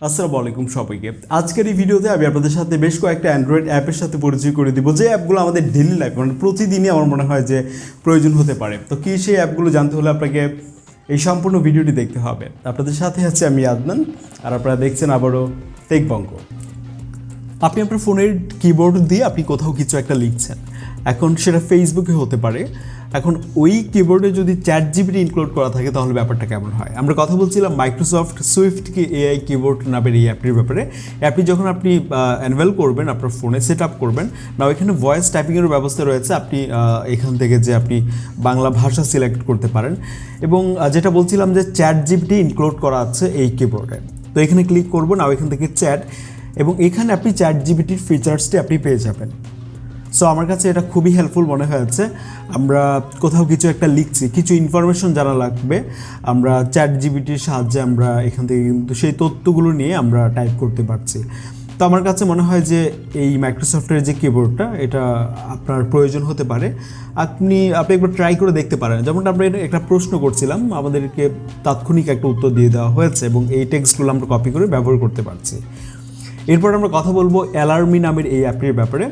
আসসালামু আলাইকুম সবাইকে। আজকের এই ভিডিওতে আমি আপনাদের সাথে বেশ কয়েকটা অ্যান্ড্রয়েড অ্যাপের সাথে পরিচয় করে দিব, যে অ্যাপগুলো আমাদের ডেইলি লাইফ মানে প্রতিদিনই আমার মনে হয় যে প্রয়োজন হতে পারে। তো কী সেই অ্যাপগুলো জানতে হলে আপনাকে এই সম্পূর্ণ ভিডিওটি দেখতে হবে। আপনাদের সাথে আছে আমি আদনান, আর আপনারা দেখছেন আবারও টেক বঙ্গো। আপনি আপনার ফোনের কিবোর্ড দিয়ে আপনি কোথাও কিছু একটা লিখছেন, এখন সেটা ফেসবুকে হতে পারে। এখন ওই কিবোর্ডে যদি ChatGPT ইনক্লুড করা থাকে তাহলে ব্যাপারটা কেমন হয়। আমরা কথা বলছিলাম মাইক্রোসফট সুইফটকি এআই কিবোর্ড নামের এই অ্যাপটির ব্যাপারে। অ্যাপটি যখন আপনি অ্যানভেল করবেন, আপনার ফোনে সেট আপ করবেন, না এখানে ভয়েস টাইপিংয়ের ব্যবস্থা রয়েছে। আপনি এখান থেকে যে আপনি বাংলা ভাষা সিলেক্ট করতে পারেন, এবং যেটা বলছিলাম যে ChatGPT ইনক্লুড করা আছে এই কিবোর্ডে। তো এখানে ক্লিক করবেন, আর এখান থেকে চ্যাট, এবং এখানে আপনি ChatGPTর ফিচার্সটি আপনি পেয়ে যাবেন। সো আমার কাছে এটা খুবই হেল্পফুল মনে হয়েছে। আমরা কোথাও কিছু একটা লিখছি, কিছু ইনফরমেশন জানা লাগবে, আমরা ChatGPTর সাহায্যে আমরা এখান থেকে কিন্তু সেই তথ্যগুলো নিয়ে আমরা টাইপ করতে পারছি। তো আমার কাছে মনে হয় যে এই মাইক্রোসফটের যে কিবোর্ডটা, এটা আপনার প্রয়োজন হতে পারে। আপনি একবার ট্রাই করে দেখতে পারেন। যেমনটা আমরা একটা প্রশ্ন করছিলাম, আমাদেরকে তাৎক্ষণিক একটা উত্তর দিয়ে দেওয়া হয়েছে, এবং এই টেক্সটগুলো আমরা কপি করে ব্যবহার করতে পারছি। এরপর আমরা কথা বলবো অ্যালার্মি নামের এই অ্যাপটির ব্যাপারে।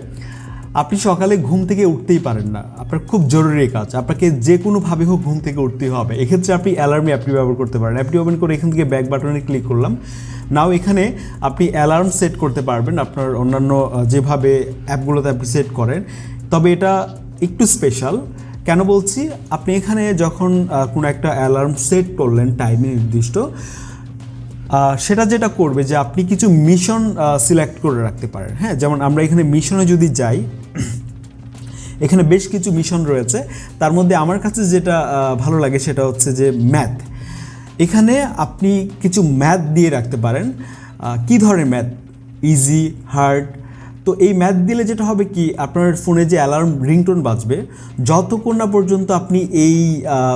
আপনি সকালে ঘুম থেকে উঠতেই পারেন না, আপনার খুব জরুরি কাজ, আপনাকে যে কোনোভাবে হোক ঘুম থেকে উঠতেই হবে, এক্ষেত্রে আপনি অ্যালার্মি অ্যাপটি ব্যবহার করতে পারেন। অ্যাপটি ওপেন করে এখান থেকে ব্যাক বাটনে ক্লিক করলাম। নাও এখানে আপনি অ্যালার্ম সেট করতে পারবেন আপনার অন্যান্য যেভাবে অ্যাপগুলোতে আপনি সেট করেন, তবে এটা একটু স্পেশাল। কেন বলছি, আপনি এখানে যখন কোনো একটা অ্যালার্ম সেট করলেন টাইমে নির্দিষ্ট, সেটা যেটা করবে যে আপনি কিছু মিশন সিলেক্ট করে রাখতে পারেন। হ্যাঁ, যেমন আমরা এখানে মিশনে যদি যাই, এখানে বেশ কিছু মিশন রয়েছে। তার মধ্যে আমার কাছে যেটা ভালো লাগে সেটা হচ্ছে যে ম্যাথ। এখানে আপনি কিছু ম্যাথ দিয়ে রাখতে পারেন। কি ধরনের ম্যাথ? Easy, hard. তো এই ম্যাথ দিলে যেটা হবে কি, আপনার ফোনে যে অ্যালার্ম রিংটোন বাজবে, যতক্ষণ না পর্যন্ত আপনি এই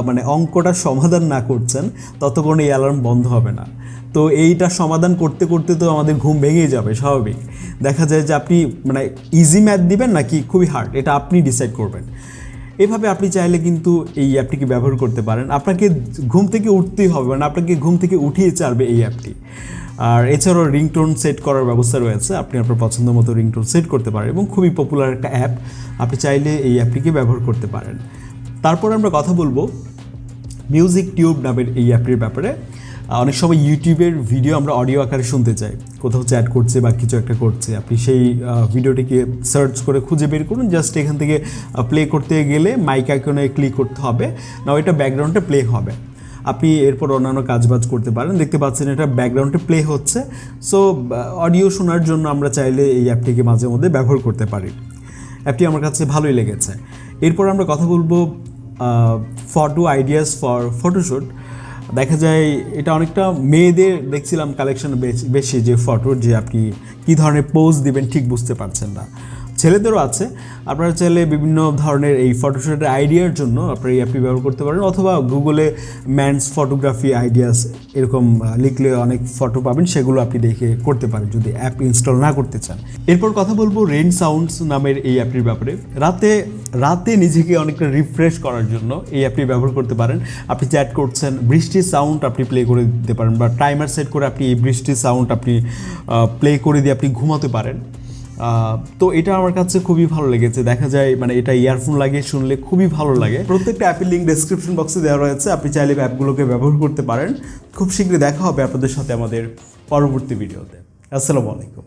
মানে অঙ্কটা সমাধান না করছেন, ততক্ষণ এই অ্যালার্ম বন্ধ হবে না। তো এইটা সমাধান করতে করতে তো আমাদের ঘুম ভেঙেই যাবে স্বাভাবিক। দেখা যায় যে আপনি মানে ইজি ম্যাথ দিবেন নাকি খুবই হার্ড, এটা আপনি ডিসাইড করবেন। এভাবে আপনি চাইলে কিন্তু এই অ্যাপটিকে ব্যবহার করতে পারেন। আপনাকে ঘুম থেকে উঠতেই হবে, মানে আপনাকে ঘুম থেকে উঠিয়ে ছাড়বে এই অ্যাপটি। আর এছাড়াও রিংটোন সেট করার ব্যবস্থা রয়েছে, আপনি আপনার পছন্দ মতো রিংটোন সেট করতে পারেন, এবং খুবই পপুলার একটা অ্যাপ, আপনি চাইলে এই অ্যাপটিকে ব্যবহার করতে পারেন। তারপর আমরা কথা বলবো মিউজিক টিউব নামের এই অ্যাপটির ব্যাপারে। অনেক সময় ইউটিউবের ভিডিও আমরা অডিও আকারে শুনতে চাই, কোথাও চ্যাট করছে বা কিছু একটা করছে, আপনি সেই ভিডিওটিকে সার্চ করে খুঁজে বের করুন। জাস্ট এখান থেকে প্লে করতে গেলে মাইক আইকনে ক্লিক করতে হবে, না এটা ব্যাকগ্রাউন্ডে প্লে হবে। আপনি এরপর অন্যান্য কাজবাজ করতে পারেন। দেখতে পাচ্ছেন এটা ব্যাকগ্রাউন্ডে প্লে হচ্ছে। সো অডিও শোনার জন্য আমরা চাইলে এই অ্যাপটিকে মাঝে মধ্যে ব্যবহার করতে পারি। অ্যাপটি আমার কাছে ভালোই লেগেছে। এরপর আমরা কথা বলবো ফটো আইডিয়াস ফর ফটোশ্যুট। দেখা যায় এটা অনেকটা মেয়েদের দেখছিলাম কালেকশন বেশি, যে ফটোর যে আপনি কী ধরনের পোজ দিবেন ঠিক বুঝতে পারছেন না। ছেলেদেরও আছে। আপনারা চাইলে বিভিন্ন ধরনের এই ফটোশ্যুটের আইডিয়ার জন্য আপনারা এই অ্যাপটি ব্যবহার করতে পারেন, অথবা গুগলে ম্যানস ফটোগ্রাফি আইডিয়াস এরকম লিখলে অনেক ফটো পাবেন, সেগুলো আপনি দেখে করতে পারেন যদি অ্যাপ ইনস্টল না করতে চান। এরপর কথা বলবো রেইন সাউন্ডস নামের এই অ্যাপটির ব্যাপারে। রাতে নিজেকে অনেকটা রিফ্রেশ করার জন্য এই অ্যাপটি ব্যবহার করতে পারেন। আপনি চ্যাট করছেন, বৃষ্টির সাউন্ড আপনি প্লে করে দিতে পারেন, বা টাইমার সেট করে আপনি এই বৃষ্টির সাউন্ড আপনি প্লে করে দিয়ে আপনি ঘুমাতে পারেন। তো এটা আমার কাছে খুবই ভালো লেগেছে। দেখা যায় মানে এটা ইয়ারফোন লাগিয়ে শুনলে খুবই ভালো লাগে। প্রত্যেকটা অ্যাপের লিঙ্ক ডেসক্রিপশন বক্সে দেওয়া রয়েছে, আপনি চাইলে অ্যাপগুলোকে ব্যবহার করতে পারেন। খুব শীঘ্রই দেখা হবে আপনাদের সাথে আমাদের পরবর্তী ভিডিওতে। আসসালামু আলাইকুম।